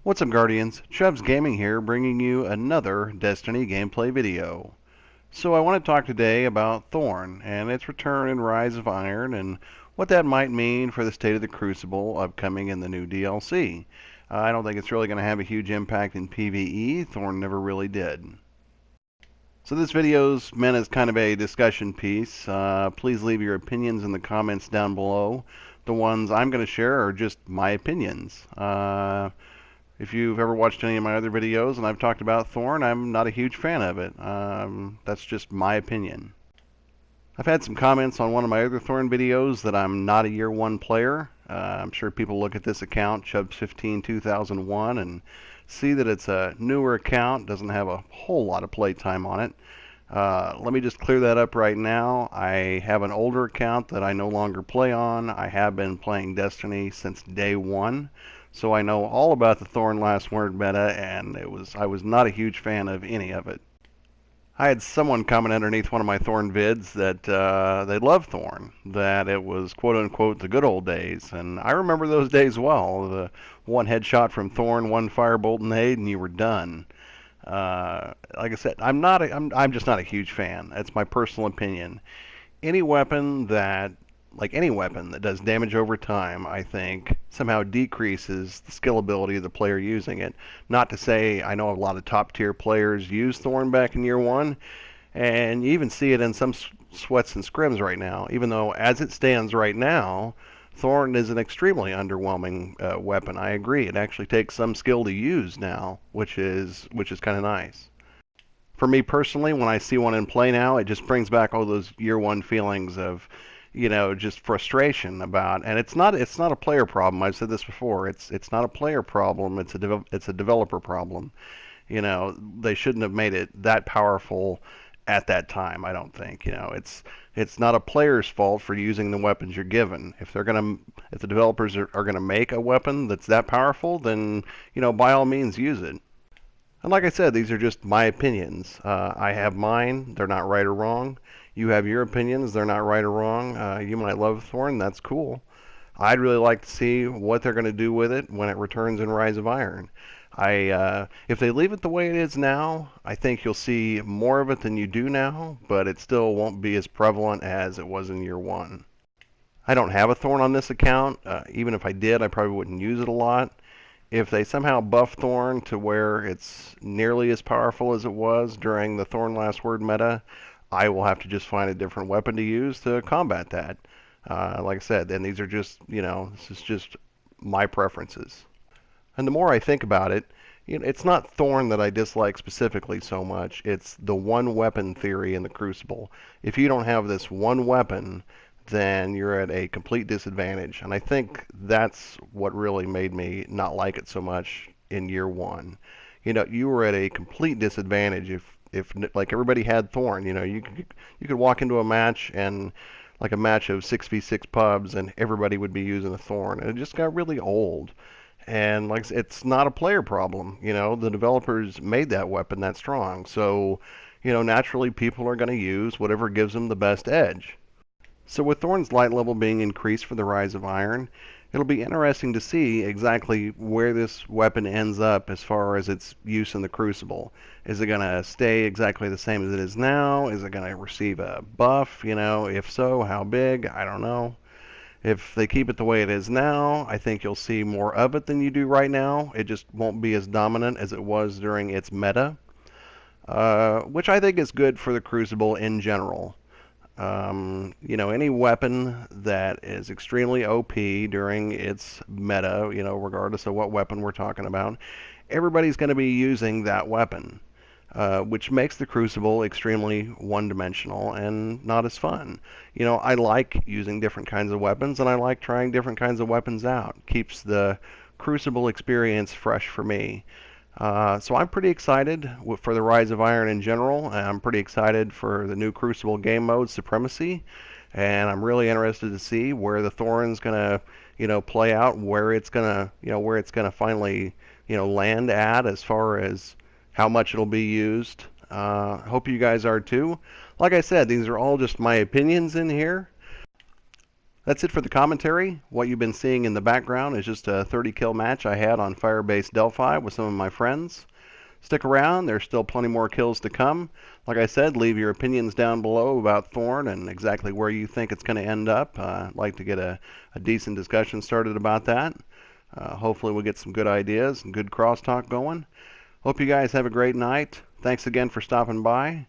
What's up, Guardians? Chubbs Gaming here, bringing you another Destiny gameplay video. So I want to talk today about Thorn and its return in Rise of Iron and what that might mean for the state of the Crucible upcoming in the new DLC. I don't think it's really going to have a huge impact in PvE. Thorn never really did. So this video's meant as kind of a discussion piece. Please leave your opinions in the comments down below. The ones I'm going to share are just my opinions. If you've ever watched any of my other videos and I've talked about Thorn, I'm not a huge fan of it. That's just my opinion. I've had some comments on one of my other Thorn videos that I'm not a year one player. I'm sure people look at this account, Chubbs15 2001, and see that it's a newer account, doesn't have a whole lot of playtime on it. Let me just clear that up right now. I have an older account that I no longer play on. I have been playing Destiny since day one. So I know all about the Thorn Last Word meta, and I was not a huge fan of any of it. I had someone comment underneath one of my Thorn vids that they love Thorn, that it was quote unquote the good old days, and I remember those days well. The one headshot from Thorn, one firebolt nade, and you were done. Like I said, I'm just not a huge fan. That's my personal opinion. Any weapon that any weapon that does damage over time, I think, somehow decreases the skill ability of the player using it. Not to say I know a lot of top tier players use Thorn back in year one, and you even see it in some sweats and scrims right now, even though as it stands right now, Thorn is an extremely underwhelming weapon. I agree. It actually takes some skill to use now, which is kind of nice. For me personally, when I see one in play now, it just brings back all those year one feelings of, just frustration about. And it's not a player problem. I've said this before. It's not a player problem. It's a developer problem. They shouldn't have made it that powerful at that time. I don't think. It's not a player's fault for using the weapons you're given. If the developers are gonna make a weapon that's that powerful, then by all means use it. And like I said, these are just my opinions. I have mine. They're not right or wrong. You have your opinions. They're not right or wrong. You might love Thorn. That's cool. I'd really like to see what they're going to do with it when it returns in Rise of Iron. If they leave it the way it is now, I think you'll see more of it than you do now, but it still won't be as prevalent as it was in year one. I don't have a Thorn on this account. Even if I did, I probably wouldn't use it a lot. If they somehow buff Thorn to where it's nearly as powerful as it was during the Thorn Last Word meta, I will have to just find a different weapon to use to combat that. Like I said, and these are just, this is just my preferences. And the more I think about it, it's not Thorn that I dislike specifically so much. It's the one weapon theory in the Crucible. If you don't have this one weapon, then you're at a complete disadvantage. And I think that's what really made me not like it so much in year one. You were at a complete disadvantage if like everybody had Thorn. You could walk into a match and like a match of 6v6 pubs and everybody would be using a Thorn. And it just got really old. And like it's not a player problem. The developers made that weapon that strong. So, naturally people are going to use whatever gives them the best edge. So with Thorn's light level being increased for the Rise of Iron, it'll be interesting to see exactly where this weapon ends up as far as its use in the Crucible. Is it going to stay exactly the same as it is now? Is it going to receive a buff? If so, how big? I don't know. If they keep it the way it is now, I think you'll see more of it than you do right now. It just won't be as dominant as it was during its meta, which I think is good for the Crucible in general. Any weapon that is extremely OP during its meta, regardless of what weapon we're talking about, everybody's going to be using that weapon, which makes the Crucible extremely one-dimensional and not as fun. I like using different kinds of weapons, and I like trying different kinds of weapons out. Keeps the Crucible experience fresh for me. So I'm pretty excited for the Rise of Iron in general. I'm pretty excited for the new Crucible game mode, Supremacy, and I'm really interested to see where the Thorn's gonna, play out, where it's gonna finally, land at as far as how much it'll be used. Hope you guys are too. Like I said, these are all just my opinions in here. That's it for the commentary. What you've been seeing in the background is just a 30 kill match I had on Firebase Delphi with some of my friends. Stick around, there's still plenty more kills to come. Like I said, leave your opinions down below about Thorn and exactly where you think it's going to end up. I'd like to get a decent discussion started about that. Hopefully we'll get some good ideas and good crosstalk going. Hope you guys have a great night. Thanks again for stopping by.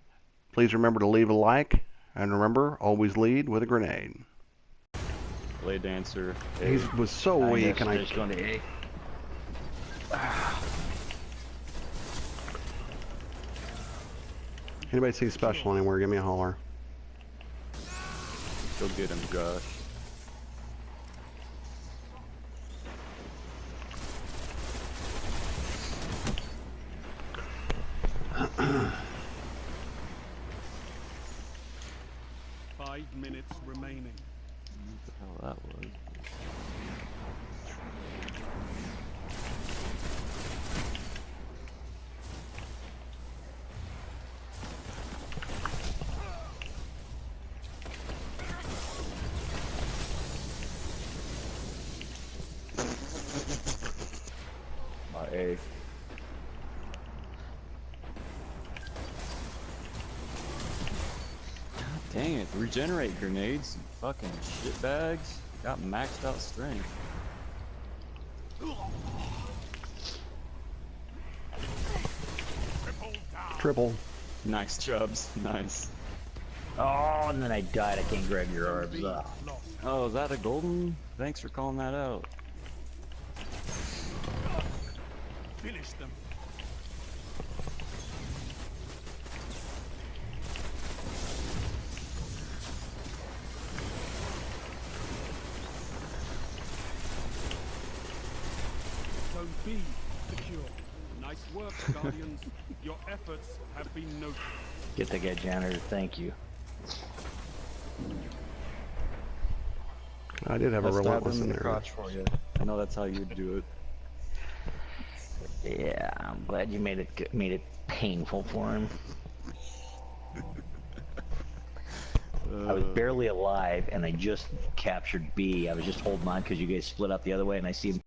Please remember to leave a like, and remember, always lead with a grenade. Blade Dancer. He was so weak, and just going to A. Anybody see special anywhere, give me a holler. Go get him, Josh. Five minutes remaining. What the hell that was? A. Dang it, regenerate grenades, you fucking shitbags. Got maxed out strength. Triple. Nice, Chubbs. Nice. Oh, and then I died. I can't grab your orbs. Oh, is that a golden? Thanks for calling that out. Finish them. Zone B secure. Nice work, Guardians. Your efforts have been noted. Get the guy janitor. Thank you. I did have a relentless in there. Crotch for you. I know that's how you'd do it. Yeah, I'm glad you made it painful for him. I was barely alive, and I just captured B. I was just holding on because you guys split up the other way, and I see him.